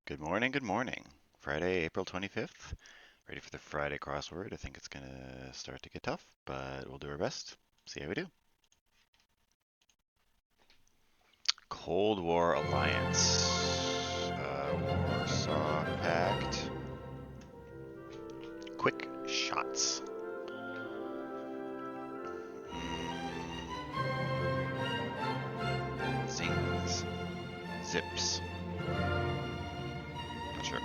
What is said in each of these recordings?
Good morning, good morning. Friday, April 25th. Ready for the Friday crossword. I think it's going to start to get tough, but we'll do our best. See how we do. Cold War Alliance. Warsaw Pact. Quick shots. Zings. Zips. Not sure.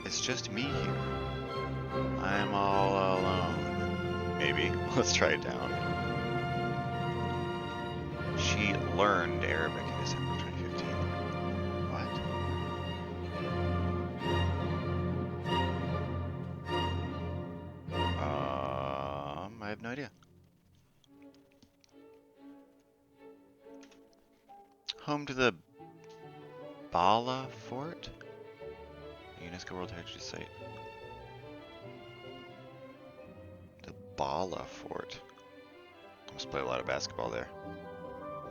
It's just me here. I'm all alone. Maybe. Let's try it down. She learned Arabic in December 2015. What? I have no idea. Home to the Bala Fort? UNESCO World Heritage Site. The Bala Fort. I must play a lot of basketball there.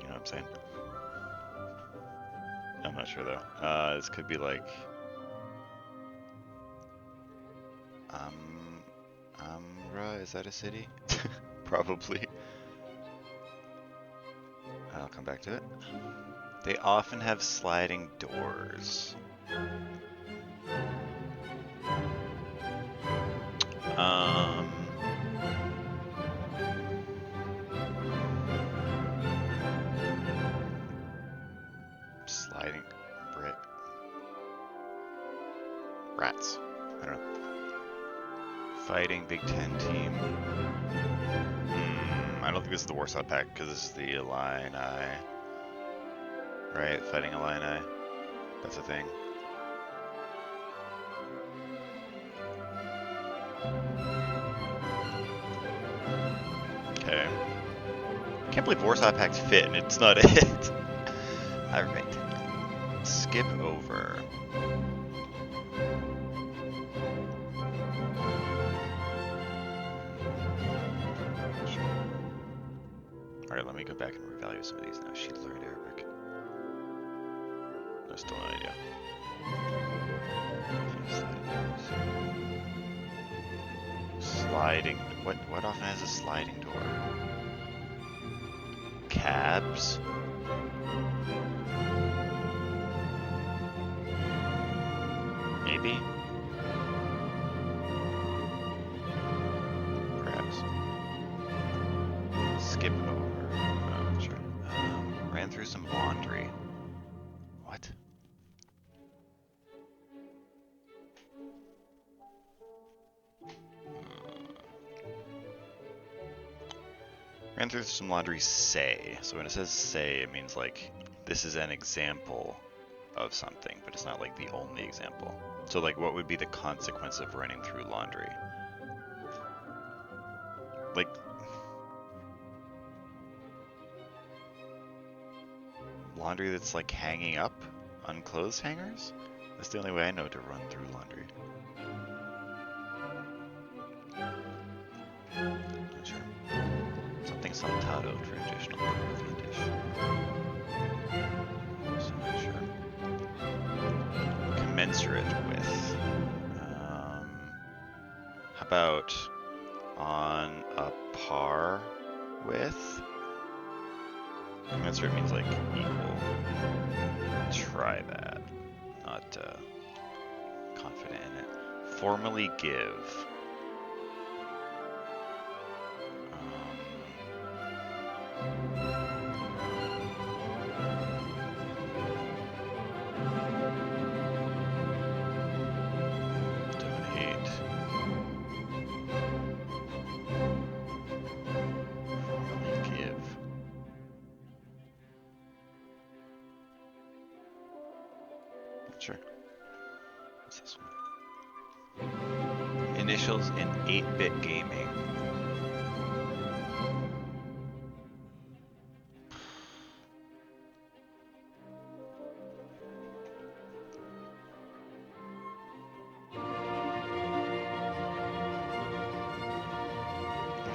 You know what I'm saying? I'm not sure though. This could be like Amra, is that a city? Probably. I'll come back to it. They often have sliding doors. Sliding brick. Rats. I don't know. Fighting Big Ten team. I don't think this is the Warsaw Pact because this is the Illini. Right? Fighting Illini. That's a thing. Okay. Can't believe Warsaw Pact's fit and it's not it. Alright. Skip over. Alright, let me go back and revalue some of these now. She learned Arabic. No, still no idea. Sliding. What often has a sliding door? Cabs? Maybe? Perhaps. Skip over. Sure. Ran through some laundry. What? Ran through some laundry, say. So when it says say, it means like this is an example of something, but it's not like the only example. So like what would be the consequence of running through laundry? Like laundry that's like hanging up on clothes hangers? That's the only way I know to run through laundry. Not sure. Something saltado, traditional Peruvian dish. So not sure. Commensurate with. How about on a par with? Commensurate means like equal. Try that. Not confident in it. Formally give. Donate. Formally give. Not sure. What's this one? Initials in 8-bit gaming.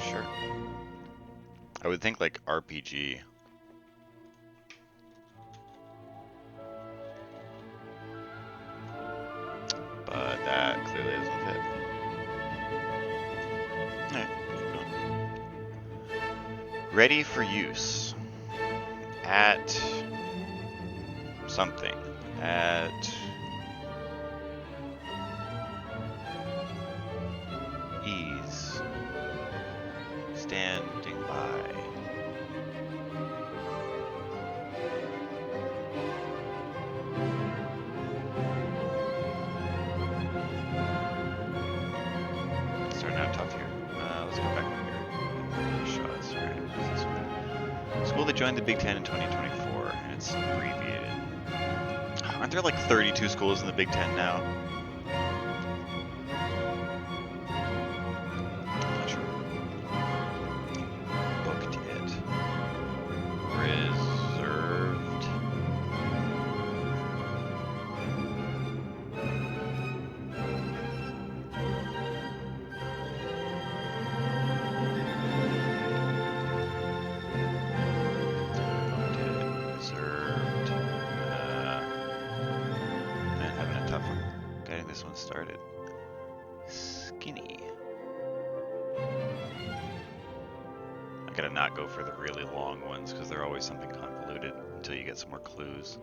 Sure. I would think like RPG. Clearly doesn't fit. Alright, keep going. Ready for use. At something. At ease. Standing by. Starting out tough here. Let's go back up here. Shots. Alright, what's this one? School that joined the Big Ten in 2024, and it's abbreviated. Aren't there like 32 schools in the Big Ten now? I'm not sure. Booked it. Reserved. Booked it. Reserved. Man, having a tough one. Getting this one started. Skinny. I gotta not go for the really long ones because they're always something convoluted until you get some more clues.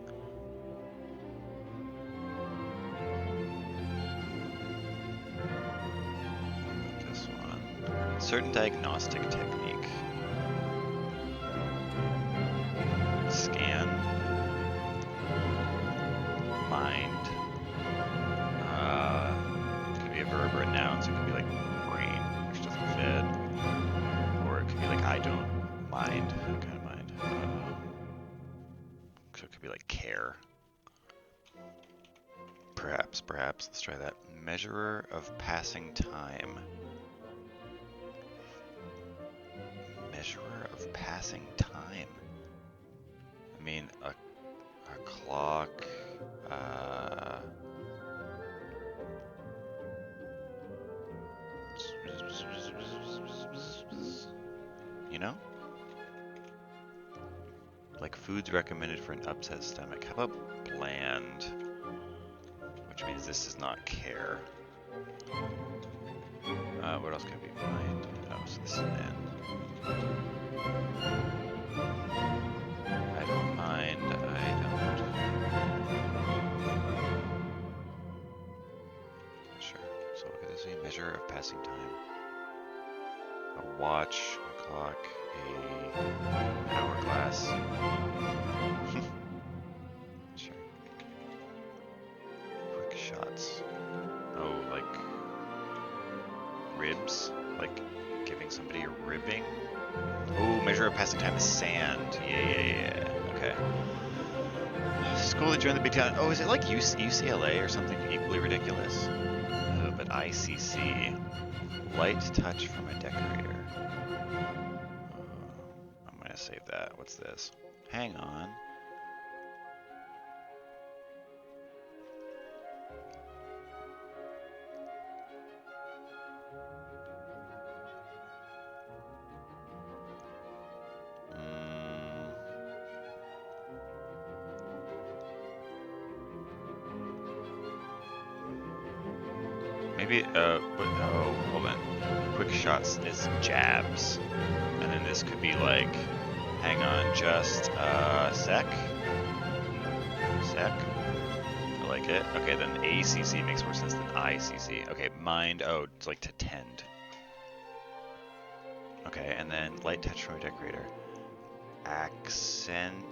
This one. Certain diagnostic technique. Scan. Mind. Could be a verb or a noun, so it could be like brain, which doesn't fit. Or it could be like I don't mind. What kind of mind? So it could be like care. Perhaps. Let's try that. Measurer of passing time. Measurer of passing time. I mean, a clock. You know? Like foods recommended for an upset stomach. How about bland? Which means this does not care. What else could it be? Mind. Oh, so this is an N. I don't mind. I don't. Sure. So what could this be? Measure of passing time. A watch, a clock, an hourglass. Sure. Quick shots. Oh, like ribs? Like giving somebody a ribbing? Oh, measure of passing time is sand. Yeah. Okay. School that joined the Big Ten. Oh, is it like UCLA or something equally ridiculous? But ICC. Light touch from a decorator. I'm gonna save that. What's this? Hang on. Maybe, oh, hold on. Quick shots is jabs. And then this could be like, hang on just a sec. I like it. Okay, then ACC makes more sense than ICC. Okay, mind, oh, it's like to tend. Okay, and then light touch from a decorator. Accent.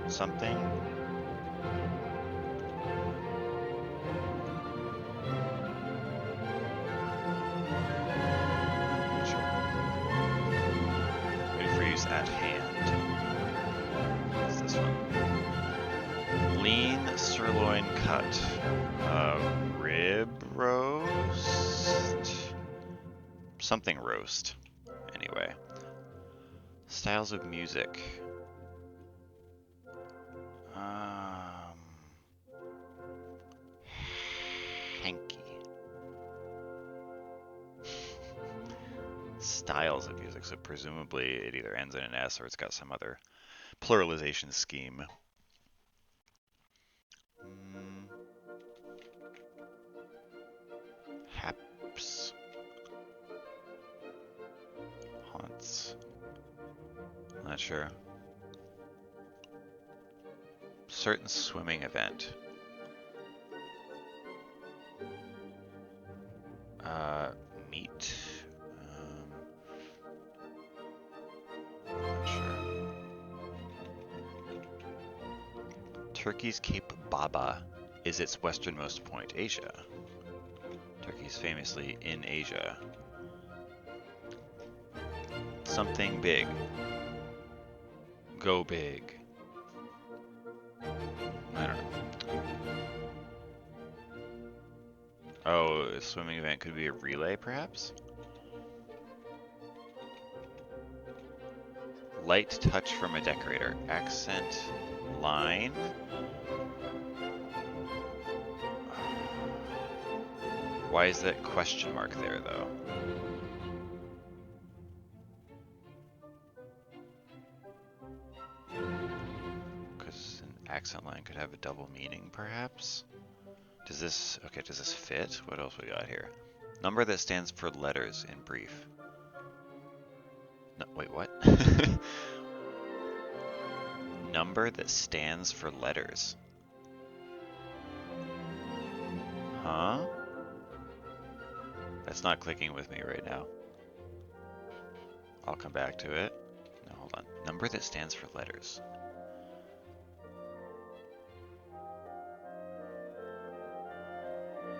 Something. At hand. What's this one? Lean sirloin cut. Rib roast? Something roast. Anyway. Styles of music. Hanky. Styles of music, so presumably it either ends in an S or it's got some other pluralization scheme. Not sure. Certain swimming event. Meet. Not sure. Turkey's Cape Baba is its westernmost point. Asia. Turkey is famously in Asia. Something big. Go big. I don't know. Oh, a swimming event could be a relay, perhaps? Light touch from a decorator. Accent line. Why is that question mark there, though? Because an accent line could have a double meaning, perhaps? Does this fit? What else we got here? Number that stands for letters in brief. No, wait, what? Number that stands for letters. Huh? That's not clicking with me right now. I'll come back to it. No, hold on. Number that stands for letters.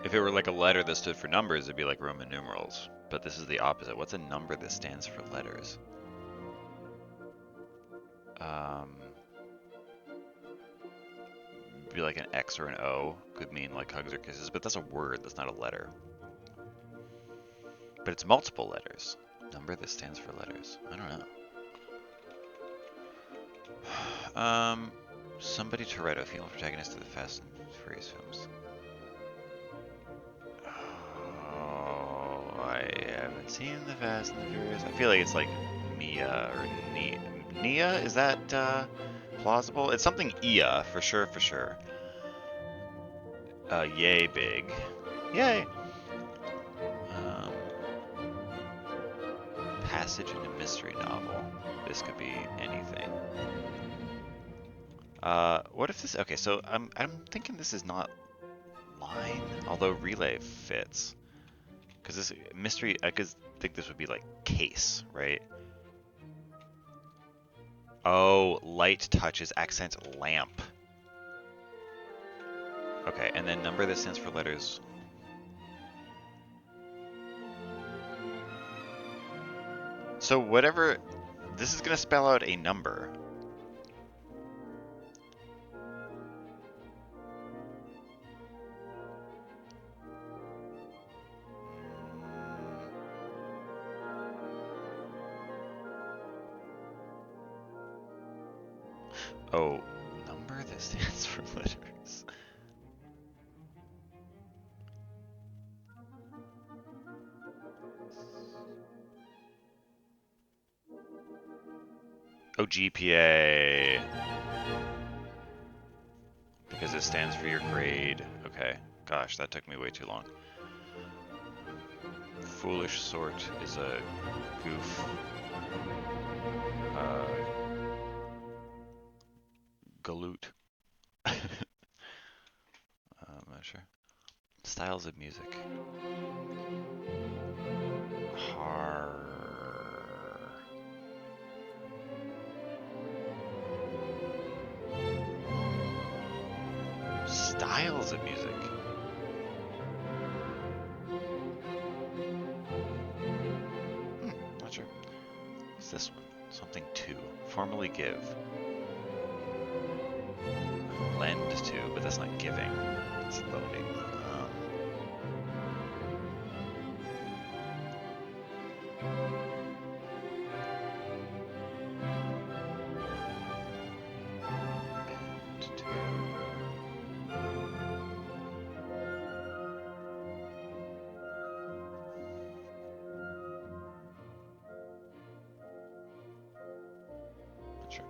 If it were like a letter that stood for numbers, it'd be like Roman numerals. But this is the opposite. What's a number that stands for letters? Be like an X or an O. Could mean like hugs or kisses, but that's a word. That's not a letter. But it's multiple letters. Number that stands for letters. I don't know. Somebody Toretto, female protagonist of the Fast and Furious films. Oh, I haven't seen the Fast and the Furious. I feel like it's like Mia or Nia. Is that plausible? It's something Ia for sure. Yay big. Yay. Passage in a mystery novel. This could be anything. What if this? Okay, so I'm thinking this is not line, although relay fits. Because this mystery, I could think this would be like case, right? Oh, light touches accent lamp. Okay, and then number that stands for letters. So whatever, this is gonna spell out a number. Oh, number that stands for letters. Oh, GPA. Because it stands for your grade. Okay. Gosh, that took me way too long. Foolish sort is a goof. Galoot. I'm not sure. Styles of music. Styles of music. Not sure. What's this one? Something to. Formally give. Lend to, but that's not giving. It's loaning. Sure.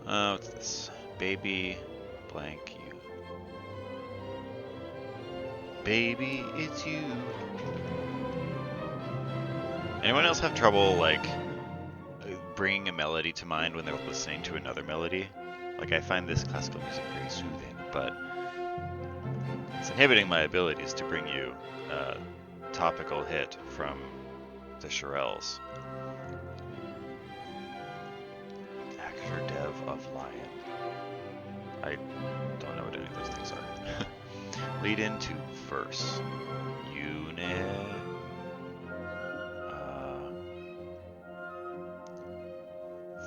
What's this? Baby blank you. Baby, it's you. Anyone else have trouble, like, bringing a melody to mind when they're listening to another melody. Like, I find this classical music very soothing, but it's inhibiting my abilities to bring you a topical hit from the Shirelles. Actor Dev of Lion. I don't know what any of those things are. Lead into verse. Unit.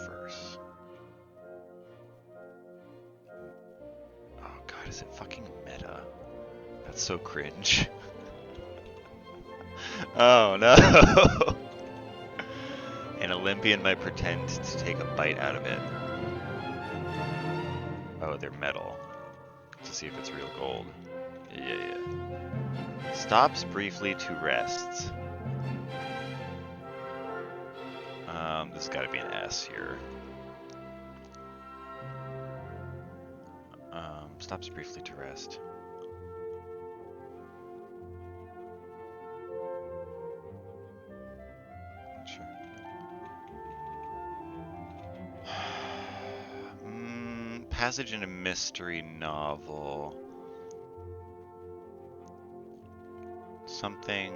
Verse. Oh god, is it fucking meta? That's so cringe. Oh no! An Olympian might pretend to take a bite out of it. Oh, they're metal. To see if it's real gold. Yeah. Stops briefly to rest. There's gotta be an S here. Stops briefly to rest. Sure. Passage in a mystery novel. Something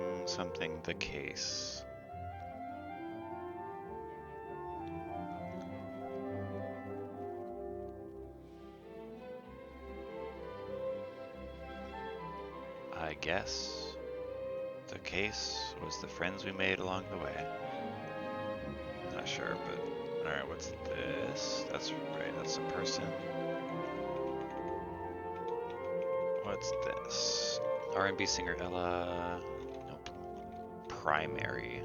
the case. I guess the case was the friends we made along the way. Not sure, but alright, what's this? That's right, that's a person. What's this? R&B singer Ella. Nope. Primary.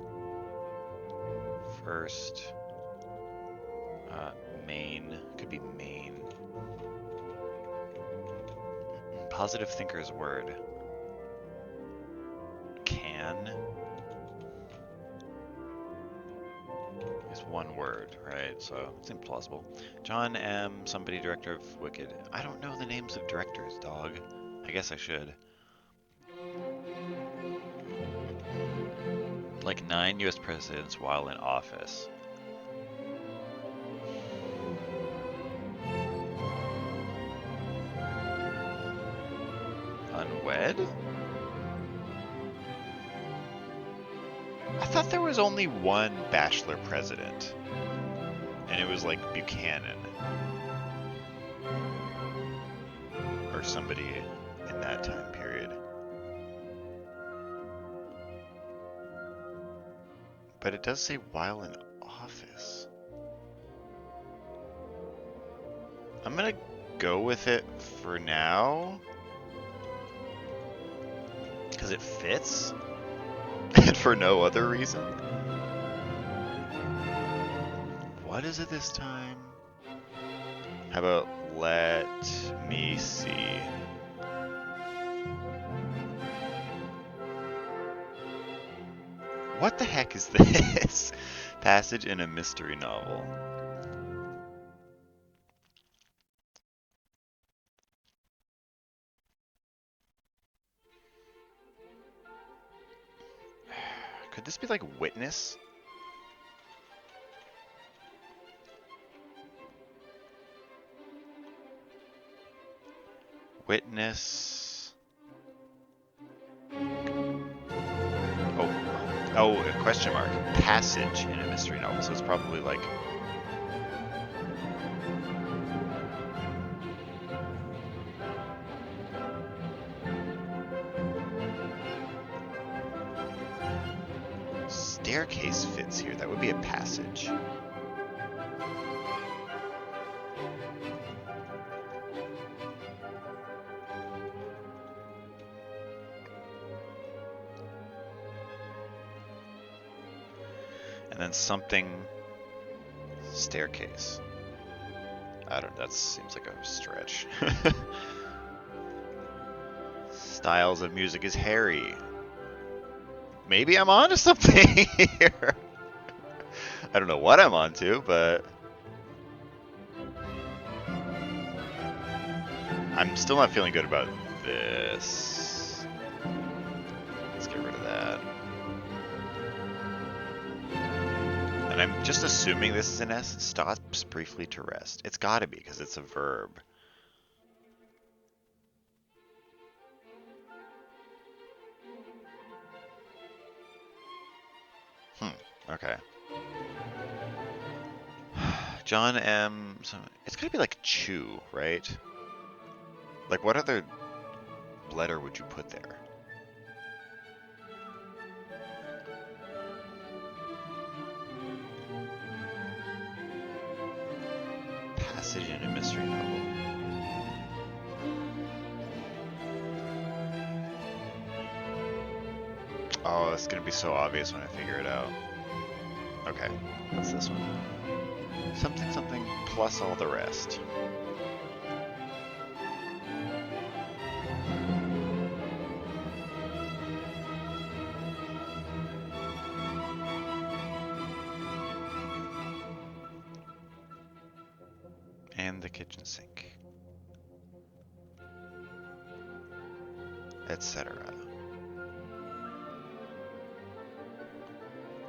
First. Main. Could be main. Positive thinker's word. Can. Is one word, right? So it's implausible. John M. Somebody, director of Wicked. I don't know the names of directors, dog. I guess I should. Like 9 US presidents while in office. Unwed? I thought there was only one bachelor president. And it was like Buchanan. Or somebody in that time period. But it does say while in office. I'm gonna go with it for now. Because it fits. And for no other reason. What is it this time? How about let me see. What the heck is this? Passage in a mystery novel. Could this be like Witness? Witness. Oh, a question mark. Passage in a mystery novel. So it's probably like. Staircase fits here. That would be a passage. And then something staircase. I don't know, that seems like a stretch. Styles of music is hairy. Maybe I'm onto something here. I don't know what I'm onto, but I'm still not feeling good about this. Let's get rid of that. And And I'm just assuming this is an S. Stops briefly to rest. It's gotta be, because it's a verb. Okay. John M. It's gotta be like chew, right? Like, what other letter would you put there? Passage in a mystery novel. Oh, it's gonna be so obvious when I figure it out. Okay, what's this one? Something something plus all the rest. And the kitchen sink. Etc.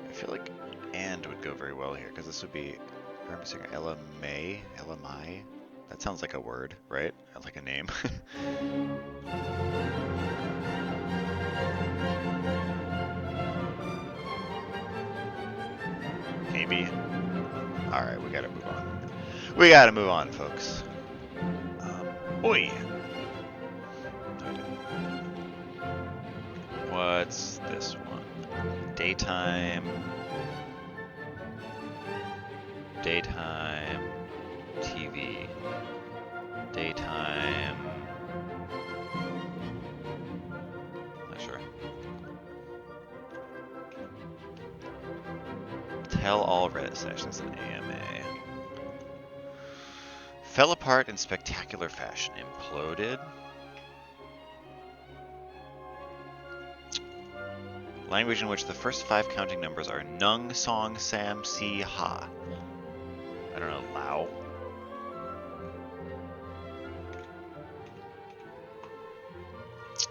I feel like and would go very well here, because this would be LMA? LMI? That sounds like a word, right? Like a name. Maybe. Alright, we gotta move on. We gotta move on, folks. Oi! What's this one? Daytime. Daytime. TV. Daytime. Not sure. Tell all Reddit sessions in AMA. Fell apart in spectacular fashion. Imploded. Language in which the first 5 counting numbers are Nung, Song, Sam, Si, Ha. I don't know, Lao.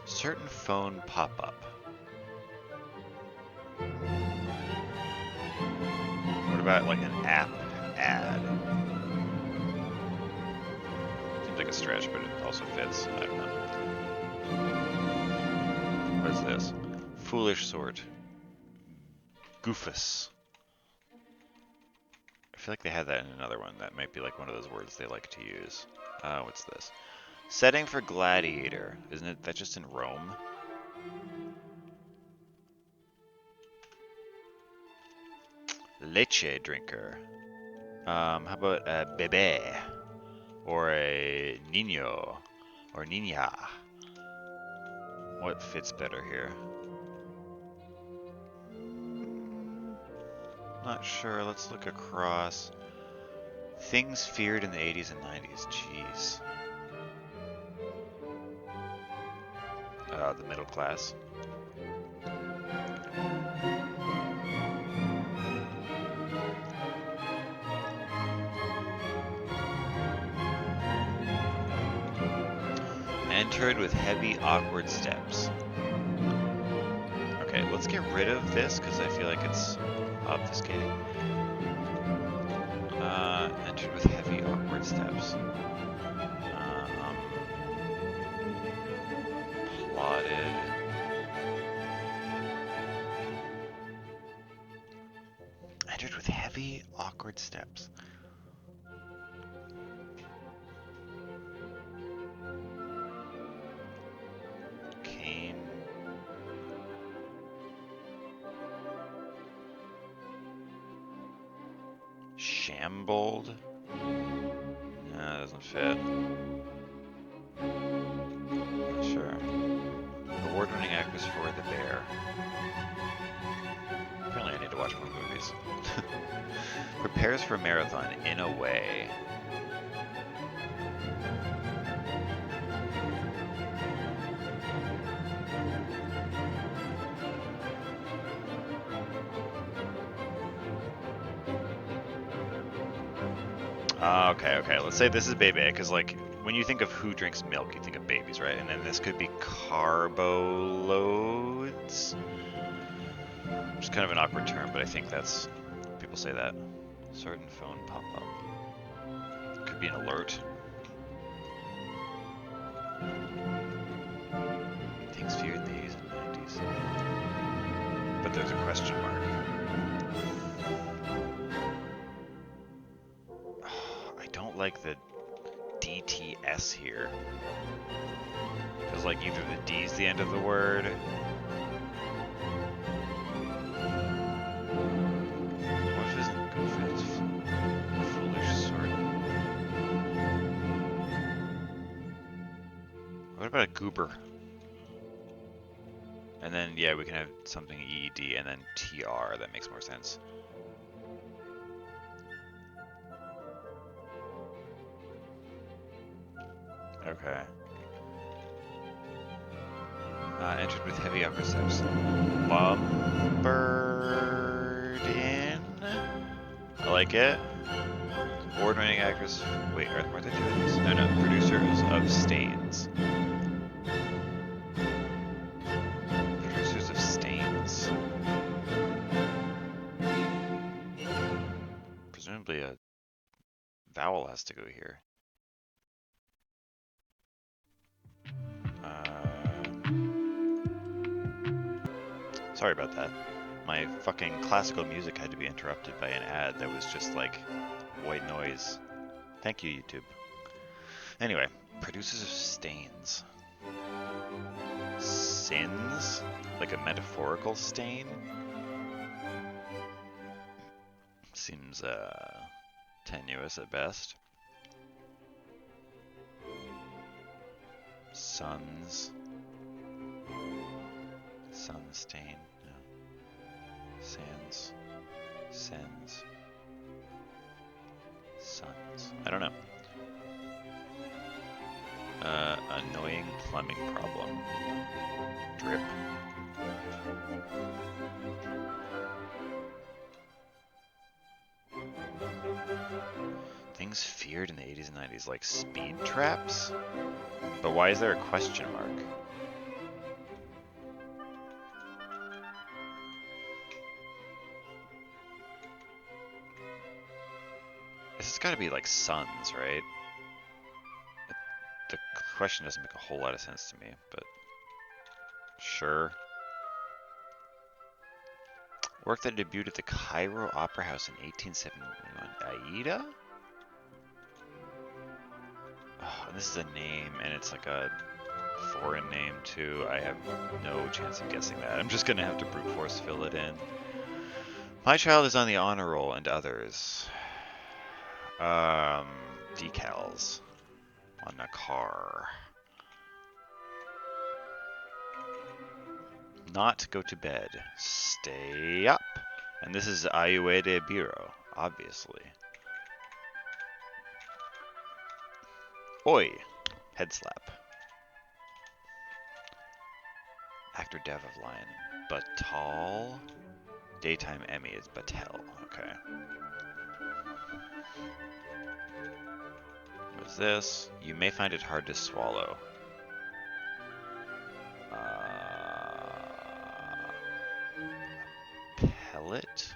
Certain phone pop-up. What about like an app ad? Seems like a stretch, but it also fits. I don't know. What is this? Foolish sort. Goofus. I feel like they had that in another one. That might be like one of those words they like to use. What's this? Setting for gladiator. Isn't it that just in Rome? Leche drinker. How about a bebe? Or a niño? Or niña? What fits better here? Not sure. Let's look across. Things feared in the 80s and 90s. Jeez. The middle class. Entered with heavy, awkward steps. Okay, let's get rid of this because I feel like it's obfuscating. Entered with heavy, awkward steps. Plotted. Entered with heavy, awkward steps. Cane. Shambled. No, that doesn't fit. Not sure. Award-winning actress for The Bear. Apparently I need to watch more movies. Prepares for marathon in a way. Okay. Let's say this is baby, because like when you think of who drinks milk, you think of babies, right? And then this could be carboloads, which is kind of an awkward term, but I think that's people say that. Certain phone pop-up. Could be an alert. Things feared in the 80s and 90s. But there's a question mark. I don't like the DTS here. Because like either the D's the end of the word. What if it's goofy? Foolish sort. What about a goober? And then, yeah, we can have something EED and then TR. That makes more sense. Okay. Entered with heavy upper steps. Lumbered in. I like it. Award-winning actress. Wait, weren't they doing this? No, producers of Stains. Producers of Stains. Presumably a vowel has to go here. Sorry about that. My fucking classical music had to be interrupted by an ad that was just like white noise. Thank you, YouTube. Anyway, producers of Stains. Sins? Like a metaphorical stain? Seems, tenuous at best. Sons. Sun stain. No. Sands. Sens. Sons. I don't know. Annoying plumbing problem. Drip. Things feared in the 80s and 90s, like speed traps? But why is there a question mark? This has got to be like sons, right? The question doesn't make a whole lot of sense to me, but sure. Work that debuted at the Cairo Opera House in 1871. Aida? Oh, this is a name, and it's like a foreign name too. I have no chance of guessing that. I'm just gonna have to brute force fill it in. My child is on the honor roll, and others. Decals on a car. Not go to bed. Stay up. And this is Ayuede Biro, obviously. Oi. Head slap. Actor Dev of Lion. Batal. Daytime Emmy is Batel. Okay. What's this? You may find it hard to swallow. Pellet?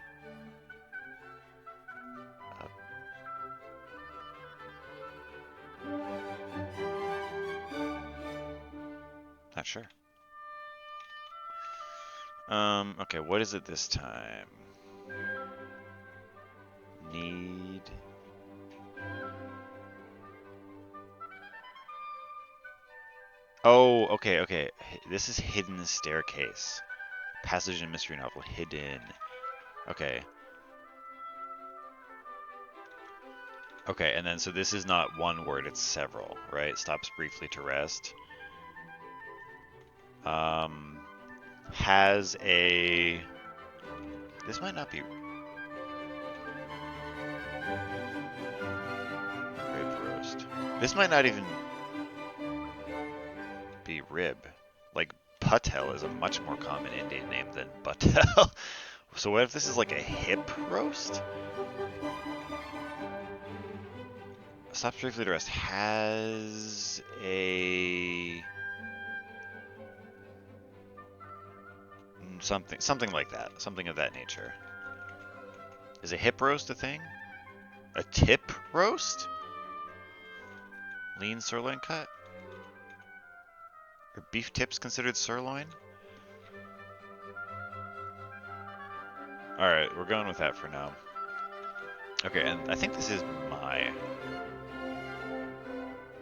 Not sure. Okay, what is it this time? Need... Oh, okay. This is Hidden Staircase. Passage in a mystery novel. Hidden. Okay. Okay, and then so this is not one word, it's several, right? Stops briefly to rest. Has a... This might not be... Rib roast. This might not even be rib. Like, Patel is a much more common Indian name than Batel. So what if this is like a hip roast? Stops briefly to rest. Has a... Something like that. Something of that nature. Is a hip roast a thing? A tip roast? Lean sirloin cut? Are beef tips considered sirloin? Alright, we're going with that for now. Okay, and I think this is my.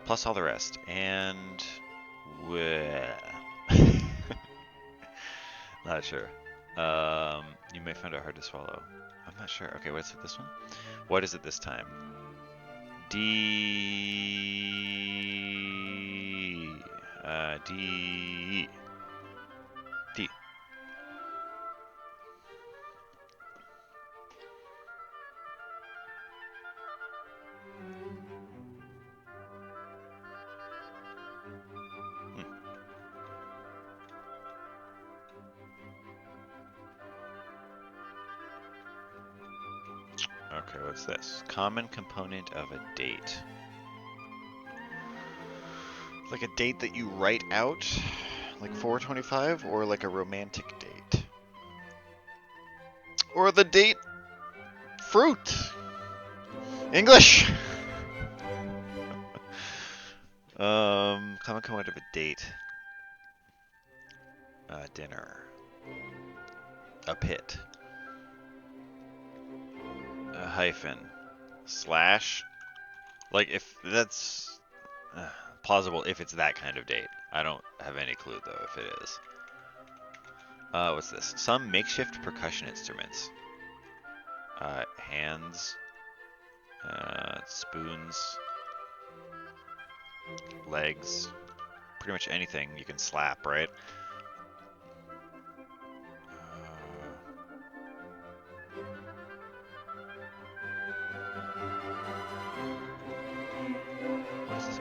Plus all the rest. And. Not sure. You may find it hard to swallow. I'm not sure. Okay, what's it this one? What is it this time? D. D. D. Okay, what's this? Common component of a date. Like a date that you write out? Like 425? Or like a romantic date? Or the date fruit? English! Common component of a date. Dinner. A pit. A hyphen. Slash. Like, if that's plausible if it's that kind of date. I don't have any clue, though, if it is. What's this? Some makeshift percussion instruments. Hands. Spoons. Legs. Pretty much anything you can slap, right?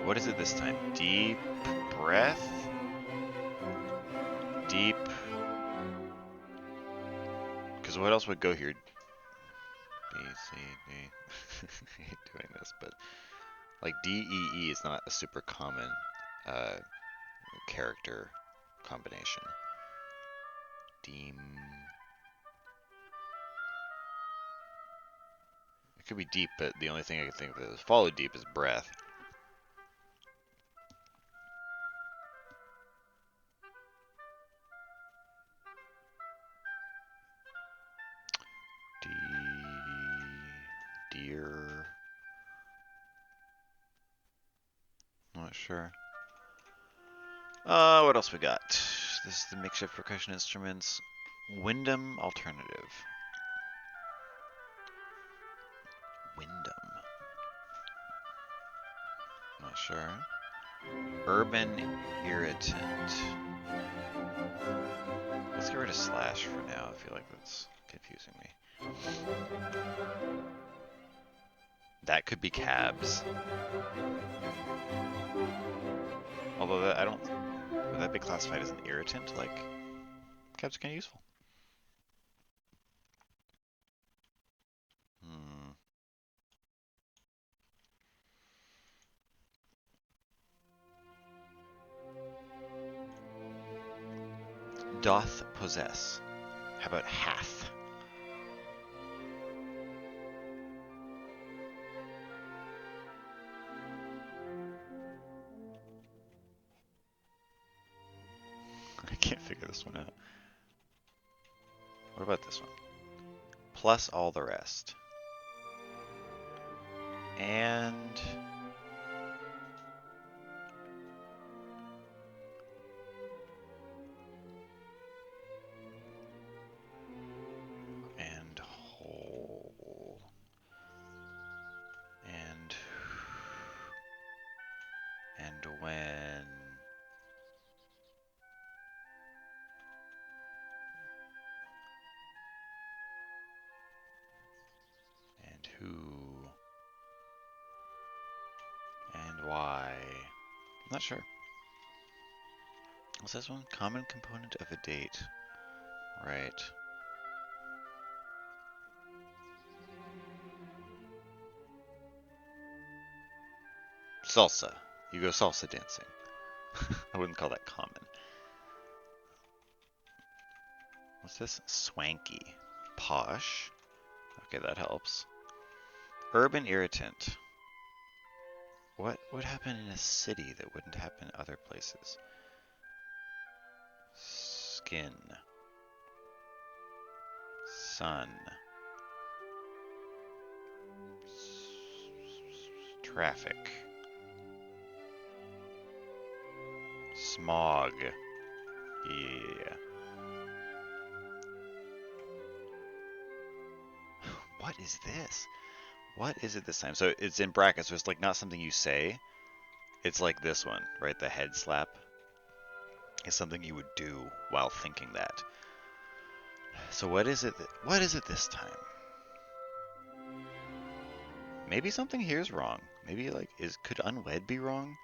What is it this time? Deep breath? Deep. Because what else would go here? B, C, D. I hate doing this, but like D, E, E is not a super common character combination. Deem. It could be deep, but the only thing I can think of that is follow deep is breath. Deer. Not sure. What else we got? This is the makeshift percussion instruments. Wyndham alternative. Wyndham. Not sure. Urban irritant. Let's get rid of slash for now. I feel like that's confusing me. That could be cabs. Although that, I don't. Would that be classified as an irritant? Like, cabs are kind of useful. Doth possess. How about hath? I can't figure this one out. What about this one? Plus all the rest. And whole. And when. And who. And why. I'm not sure. What's this one? Common component of a date. Right. Salsa. You go salsa dancing. I wouldn't call that common. What's this? Swanky. Posh. Okay, that helps. Urban irritant. What would happen in a city that wouldn't happen in other places? Skin. Sun. Traffic. Smog. Yeah. What is this? What is it this time? So it's in brackets, so it's like not something you say. It's like this one, right? The head slap is something you would do while thinking that. So what is it? What is it this time? Maybe something here is wrong. Maybe like could unwed be wrong?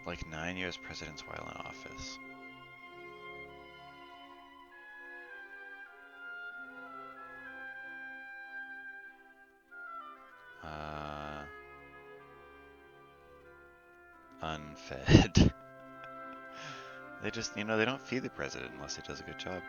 Like 9 years presidents while in office. Unfed. They just, they don't feed the president unless he does a good job.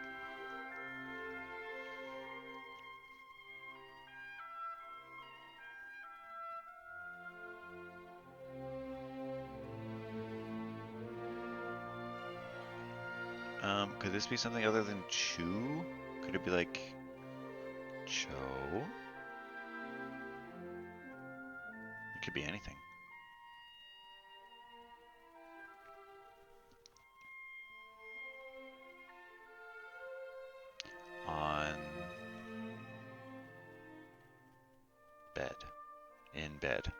Could this be something other than chew? Could it be like cho? It could be anything. On bed. In bed.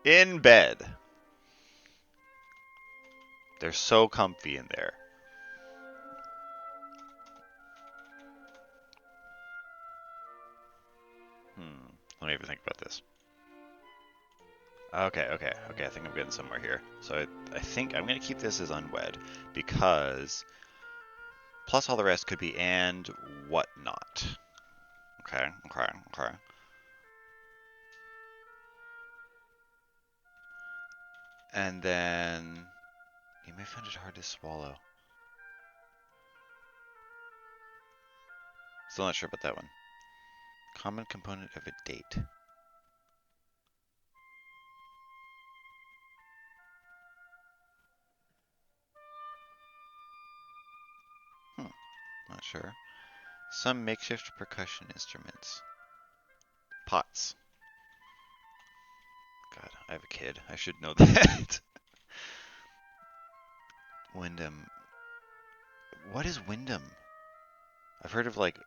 In bed. They're so comfy in there. Let me even think about this. Okay. I think I'm getting somewhere here. So I think I'm going to keep this as unwed because plus all the rest could be and whatnot. Okay. And then you may find it hard to swallow. Still not sure about that one. Common component of a date. Not sure. Some makeshift percussion instruments. Pots. God, I have a kid. I should know that. Wyndham. What is Wyndham? I've heard of like,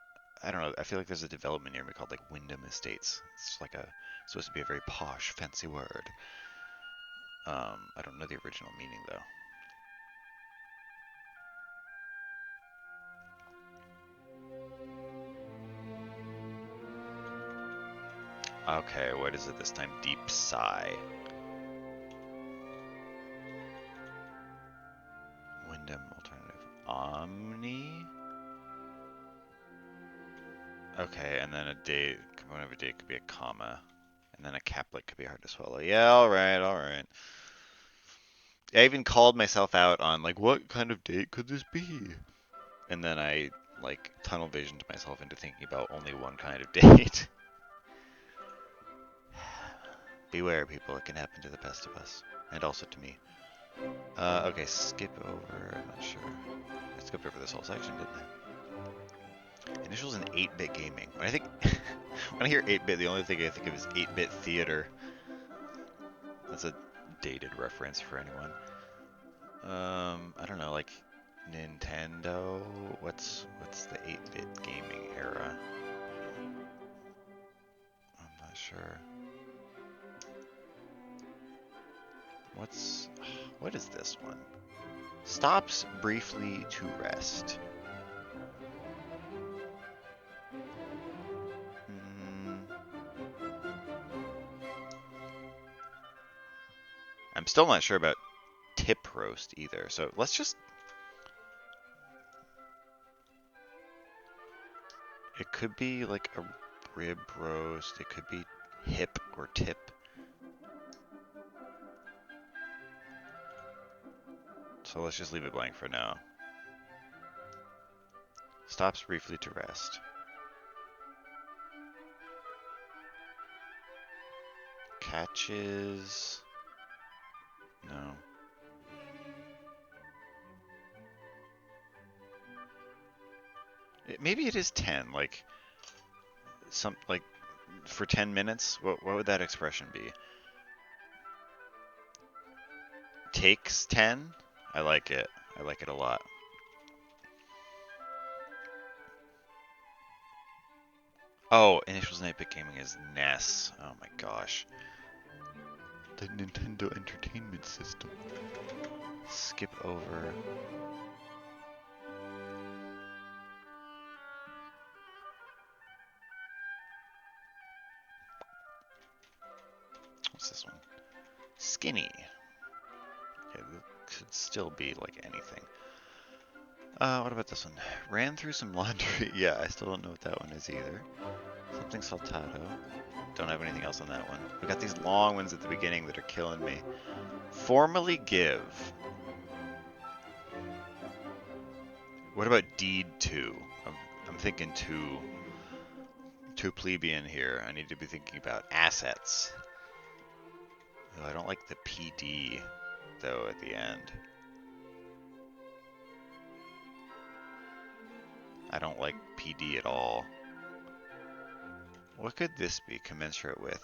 I don't know. I feel like there's a development near me called like Wyndham Estates. It's like supposed to be a very posh, fancy word. I don't know the original meaning though. Okay, what is it this time? Deep sigh. Wyndham alternative. Omni? Okay, and then a date, component of a date could be a comma. And then a caplet could be hard to swallow. Yeah, alright. I even called myself out on, like, what kind of date could this be? And then I, like, tunnel visioned myself into thinking about only one kind of date. Beware, people, it can happen to the best of us. And also to me. Okay, skip over, I'm not sure. I skipped over this whole section, didn't I? Initials in 8-bit gaming. When I hear 8-bit, the only thing I think of is 8-bit theater. That's a dated reference for anyone. I don't know, like Nintendo. What's the 8-bit gaming era? I'm not sure. What is this one? Stops briefly to rest. I'm still not sure about tip roast either. So let's just... It could be like a rib roast. It could be hip or tip. So let's just leave it blank for now. Stops briefly to rest. Catches... No. Maybe it is 10, like for 10 minutes. What would that expression be? Takes 10? I like it. I like it a lot. Oh, Initials in 8-Bit Gaming is NES. Oh my gosh. The Nintendo Entertainment System. Skip over. What's this one? Skinny. Okay, this could still be like anything. What about this one? Ran through some laundry. Yeah, I still don't know what that one is either. Something saltado. Don't have anything else on that one. We got these long ones at the beginning that are killing me. Formally give. What about deed to? I'm thinking too plebeian here. I need to be thinking about assets. Oh, I don't like the PD though at the end. I don't like PD at all. What could this be commensurate with?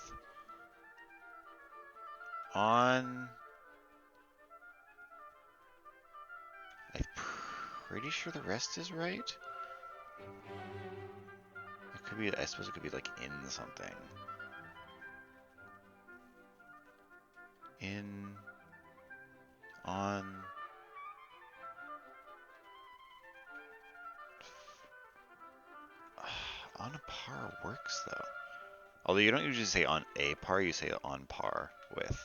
On... I'm pretty sure the rest is right. It could be, I suppose it could be like in something. In... On... On a par works though. Although you don't usually say on a par, you say on par with.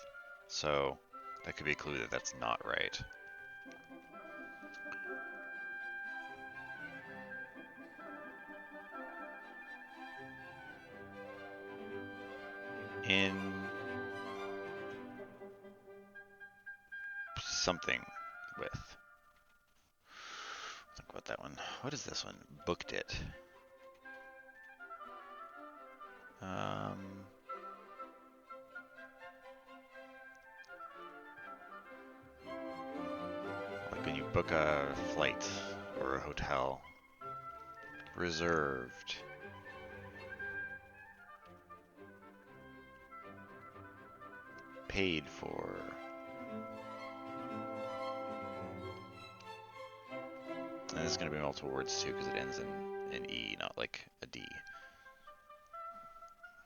So that could be a clue that that's not right. In something with. Think about that one. What is this one? Booked it. Like when you book a flight or a hotel. Reserved. Paid for. And this is going to be multiple words too because it ends in an E, not like a D.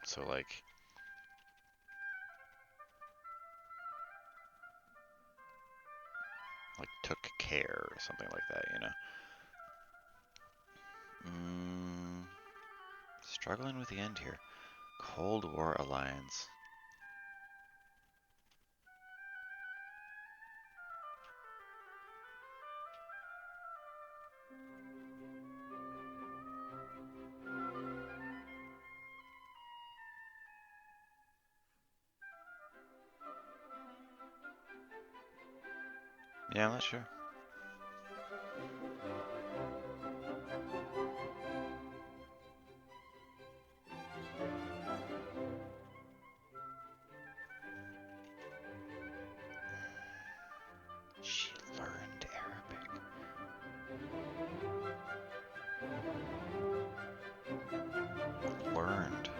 So like... Like took care or something like that, you know? Struggling with the end here. Cold War Alliance. Yeah, I'm not sure. She learned Arabic. Learned.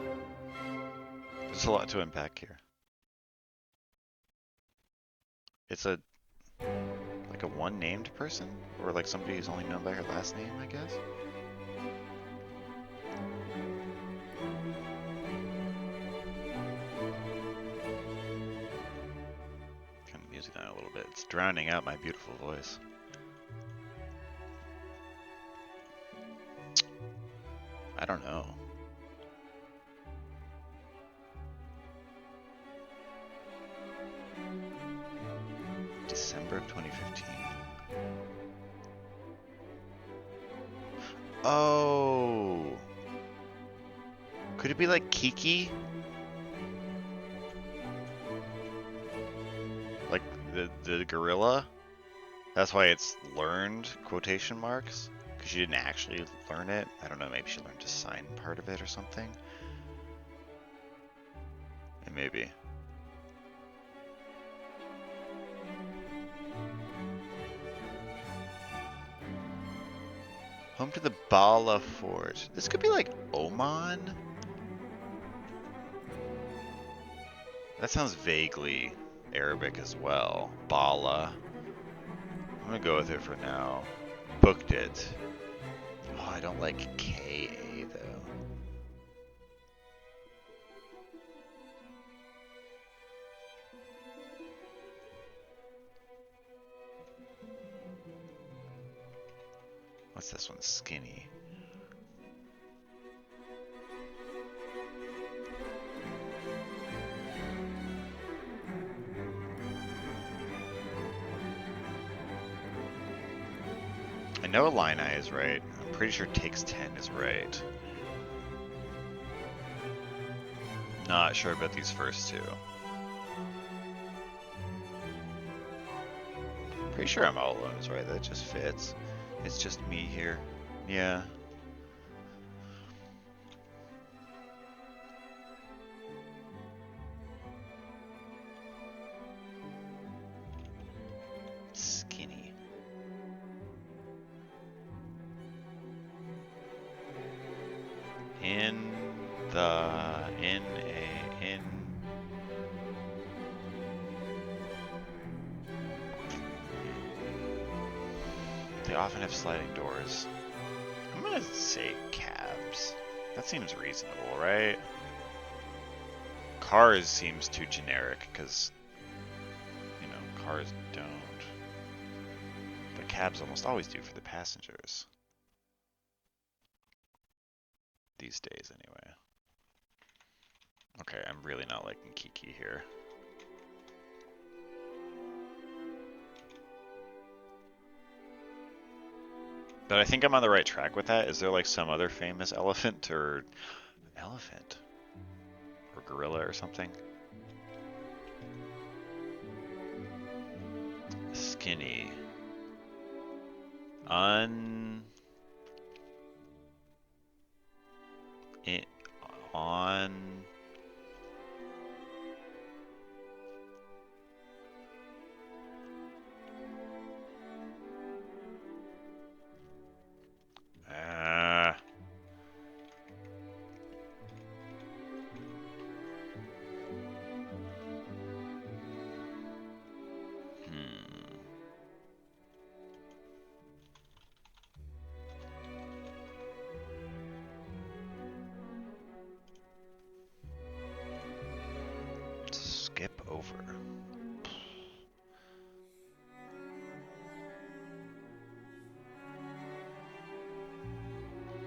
There's a lot to unpack here. It's a like a one-named person, or like somebody who's only known by her last name, I guess. Kind of music down a little bit. It's drowning out my beautiful voice. I don't know. December of 2015. Oh! Could it be like Kiki? Like the gorilla? That's why it's learned, quotation marks? Because she didn't actually learn it. I don't know, maybe she learned to sign part of it or something. And maybe. Home to the Bala Fort. This could be like Oman? That sounds vaguely Arabic as well. Bala. I'm gonna go with it for now. Booked it. Oh, I don't like KA though. What's this one? Skinny. I know Illini is right. I'm pretty sure takes 10 is right. Not sure about these first two. Pretty sure I'm all alone is right. That just fits. It's just me here. Yeah. Skinny. In They often have sliding doors. I'm gonna say cabs. That seems reasonable, right? Cars seems too generic, because, you know, cars don't. But cabs almost always do for the passengers. These days, anyway. Okay, I'm really not liking Kiki here. But I think I'm on the right track with that. Is there like some other famous elephant or gorilla or something? Skinny. On. Skip over.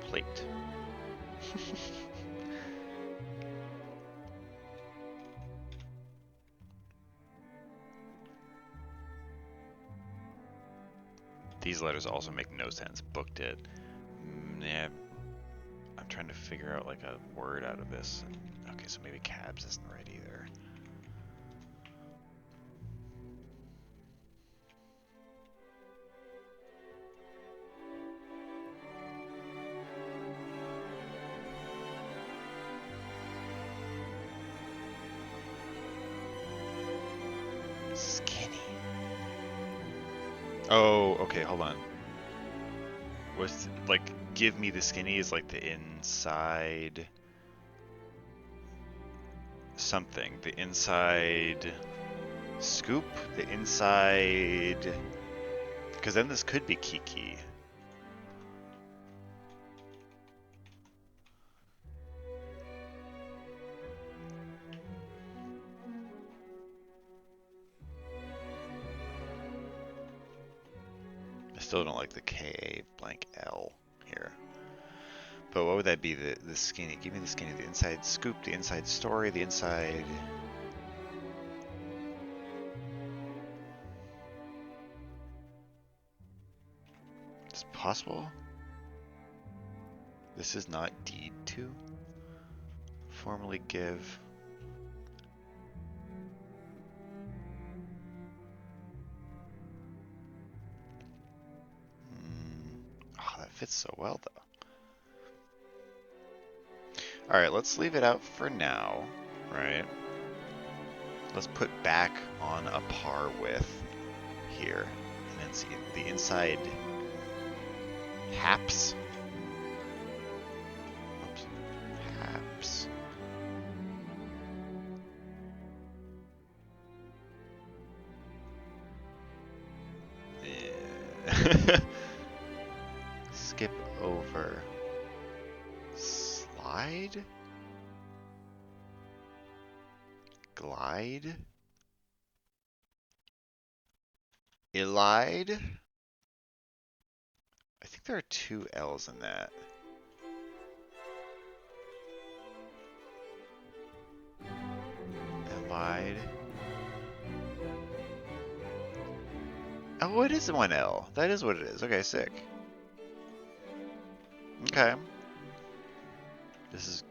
Plate. These letters also make no sense. Booked it. Yeah. I'm trying to figure out like a word out of this. Okay, so maybe cabs isn't right either. Skinny. Oh, okay, hold on. What's like give me the skinny is like the inside something. The inside scoop? The inside, because then this could be Kiki. I still don't like the K blank L here. But what would that be? The skinny. Give me the skinny. The inside scoop, the inside story, the inside. It's possible. This is not deed to. Formally give. Oh, that fits so well, though. Alright, let's leave it out for now, right? Let's put back on a par with here. And then see the inside haps. Oops. Haps. Yeah. Skip over. Slide? Glide? Elide? I think there are two L's in that. Elide. Oh, it is one L. That is what it is. Okay, sick. Okay. This is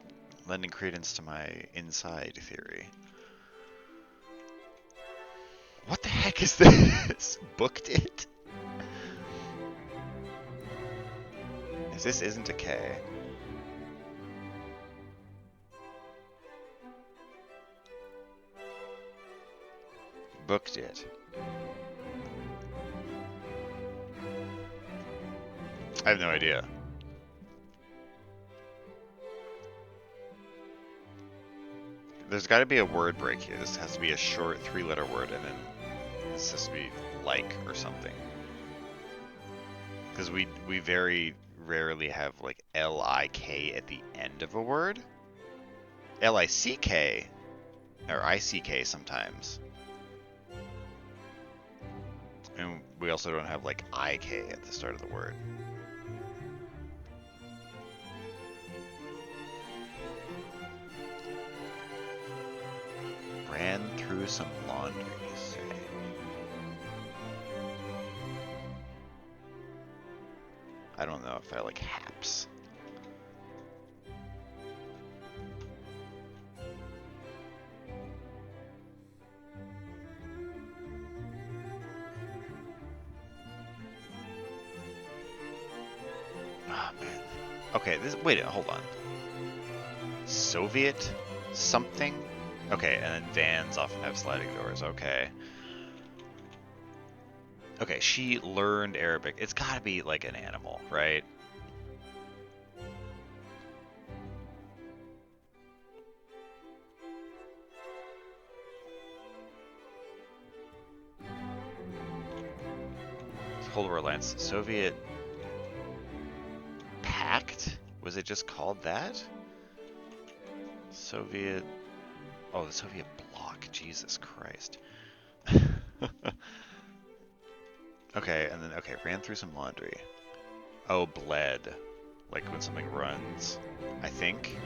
lending credence to my inside theory. What the heck is this? Booked it? This isn't a K. Booked it. I have no idea. There's got to be a word break here. This has to be a short 3-letter word, and then this has to be like or something. Because we very rarely have like L-I-K at the end of a word. L-I-C-K or I-C-K sometimes. And we also don't have like I-K at the start of the word. Ran through some laundry, say. I don't know if I like haps. Oh man. Okay, wait, hold on. Soviet something? Okay, and then vans often have sliding doors. Okay. Okay, she learned Arabic. It's gotta be like an animal, right? Cold War Alliance. Soviet Pact? Was it just called that? Soviet... Oh, the Soviet bloc. Jesus Christ. Okay, and then, okay, ran through some laundry. Oh, bled. Like when something runs, I think.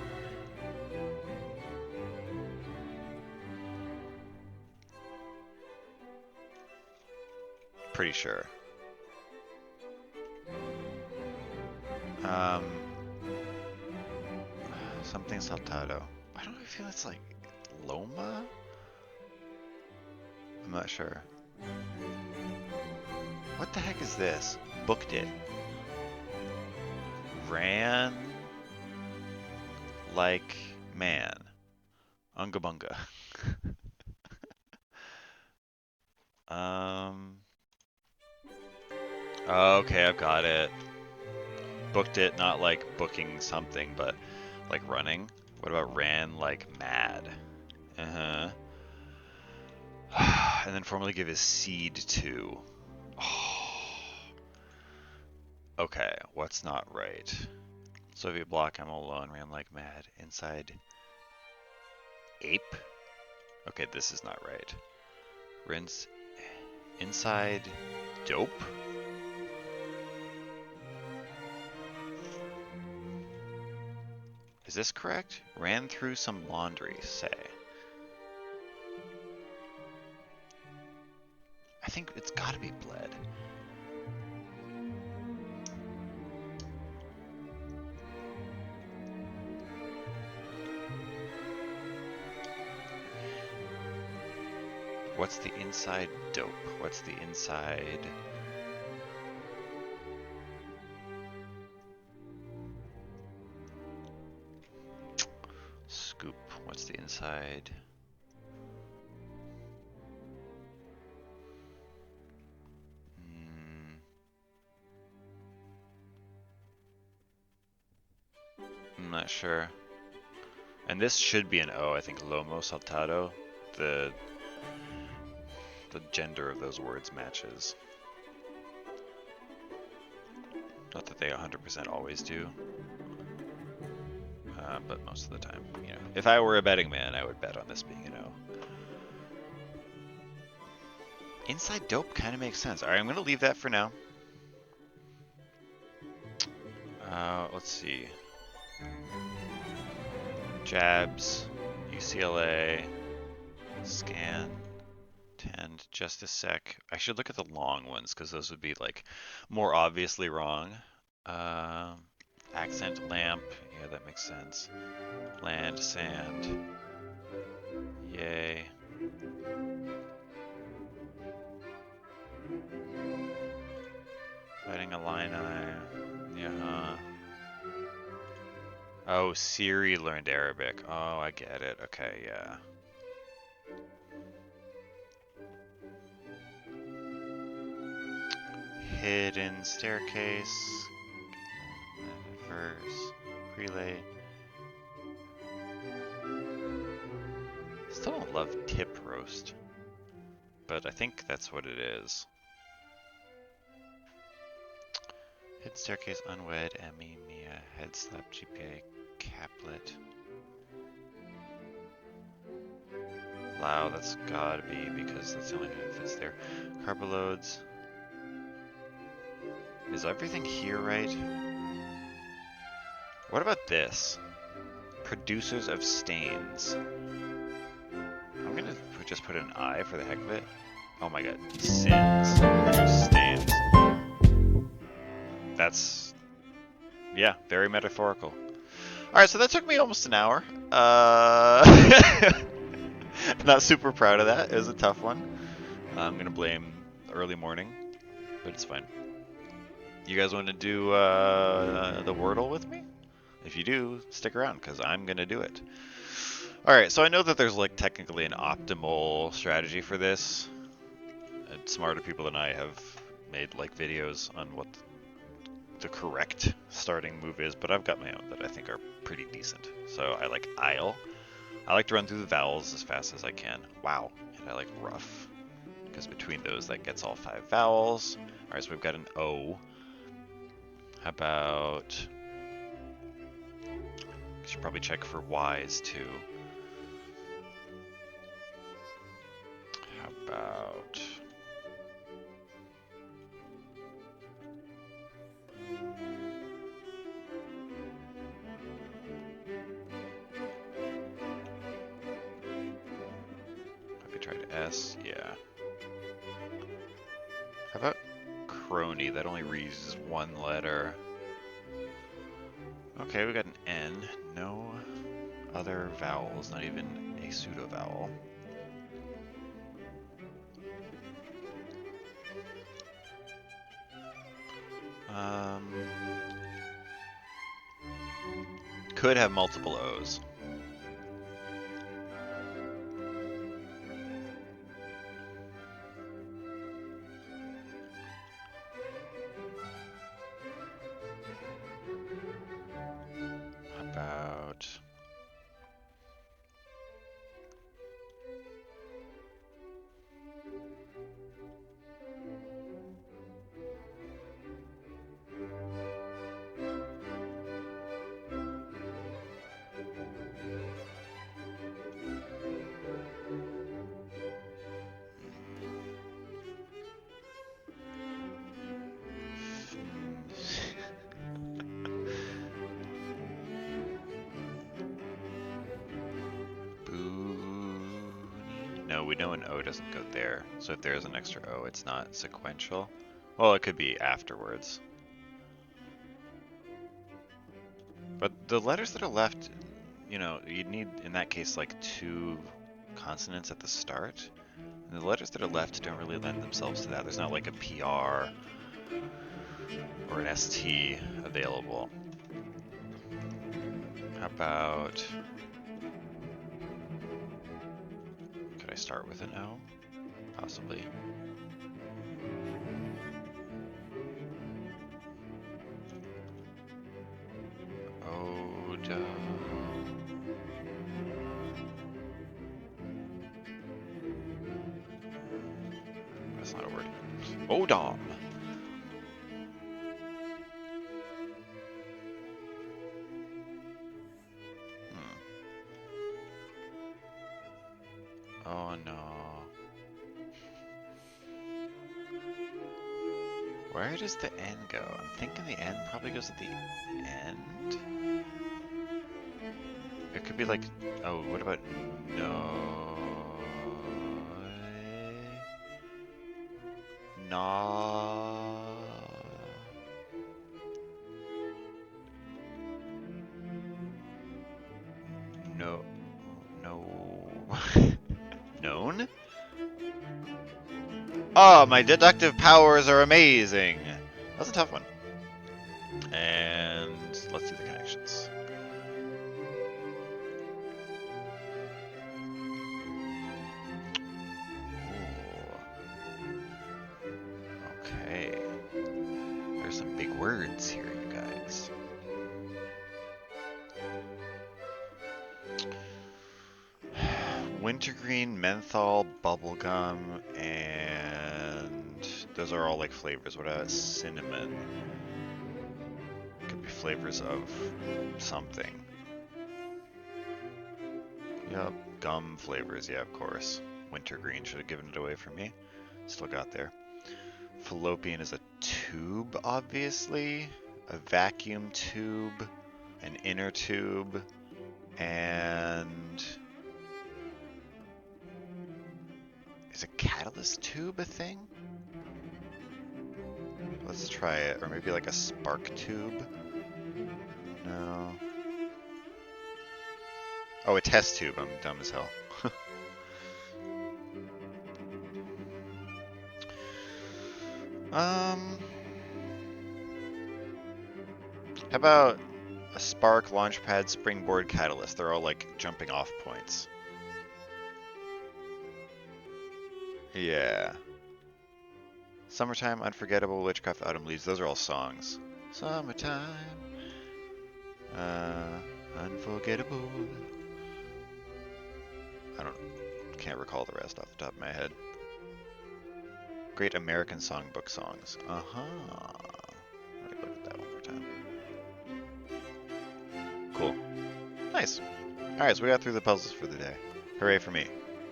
Pretty sure. Something saltado. Why do I feel it's like Loma? I'm not sure. What the heck is this? Booked it. Ran like man. Unga bunga. Okay, I've got it. Booked it, not like booking something, but like running. What about ran like mad? Uh-huh. And then formally give his seed to. Oh. Okay, what's not right? Soviet bloc, I'm all alone, ran like mad. Inside ape? Okay, this is not right. Rinse inside dope? Is this correct? Ran through some laundry, say. I think it's gotta be bled. What's the inside dope? What's the inside? Scoop. What's the inside? I'm not sure. And this should be an O, I think. Lomo saltado. The gender of those words matches. Not that they 100% always do. But most of the time, you know. If I were a betting man, I would bet on this being an O. Inside dope kind of makes sense. Alright, I'm going to leave that for now. Let's see. Jabs, UCLA, scan, tend, just a sec. I should look at the long ones because those would be like more obviously wrong. Accent, lamp, yeah, that makes sense. Land, sand, yay. Fighting Illini, yeah. Oh, Siri learned Arabic. Oh, I get it. Okay, yeah. Hidden staircase. Verse. Relay. Still don't love tip roast. But I think that's what it is. Hidden staircase, unwed, Emmy, Mia, head slap, GPA, caplet. Wow, that's gotta be because that's the only thing that fits there. Carbo loads. Is everything here right? What about this? Producers of stains. I'm gonna just put an I for the heck of it. Oh my god. Sins. Produce stains. That's... yeah, very metaphorical. Alright, so that took me almost an hour. Not super proud of that. It was a tough one. I'm gonna blame early morning, but it's fine. You guys want to do the Wordle with me? If you do, stick around because I'm gonna do it. Alright, so I know that there's like technically an optimal strategy for this. And smarter people than I have made like videos on what the correct starting move is, but I've got my own that I think are pretty decent. So I like Isle. I like to run through the vowels as fast as I can. Wow. And I like rough. Because between those, that gets all 5 vowels. Alright, so we've got an O. How about... I should probably check for Y's too. How about... I could try to S, yeah. How about crony? That only reads 1 letter. Okay, we got an N. No other vowels, not even a pseudo vowel. Could have multiple O's. About... No, we know an O doesn't go there, so if there's an extra O, it's not sequential. Well, it could be afterwards. But the letters that are left, you know, you'd need, in that case, like 2 consonants at the start. And the letters that are left don't really lend themselves to that. There's not like a PR or an ST available. How about... Could I start with an O? Possibly. Odo. That's not a word. Odom. Oh no. Where does the N go? I'm thinking the N probably goes at the end. It could be like, oh, what about no? No. No. No. Known? Oh, my deductive powers are amazing! That's a tough one. And let's do the connections. Ooh. Okay. There's some big words here, you guys. Wintergreen, menthol, bubblegum, and those are all like flavors. What about cinnamon? Could be flavors of something. Yep, gum flavors, yeah, of course. Wintergreen should have given it away for me. Still got there. Fallopian is a tube, obviously. A vacuum tube, an inner tube, and... Is a catalyst tube a thing? Let's try it. Or maybe like a spark tube? No. Oh, a test tube. I'm dumb as hell. How about a spark, launchpad, springboard, catalyst? They're all like jumping off points. Yeah. Summertime, Unforgettable, Witchcraft, Autumn Leaves. Those are all songs. Summertime. Unforgettable. Can't recall the rest off the top of my head. Great American Songbook songs. Uh-huh. Let me look at that one more time. Cool. Nice. Alright, so we got through the puzzles for the day. Hooray for me.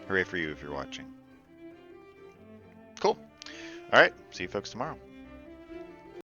Hooray for you if you're watching. Cool. Alright, see you folks tomorrow.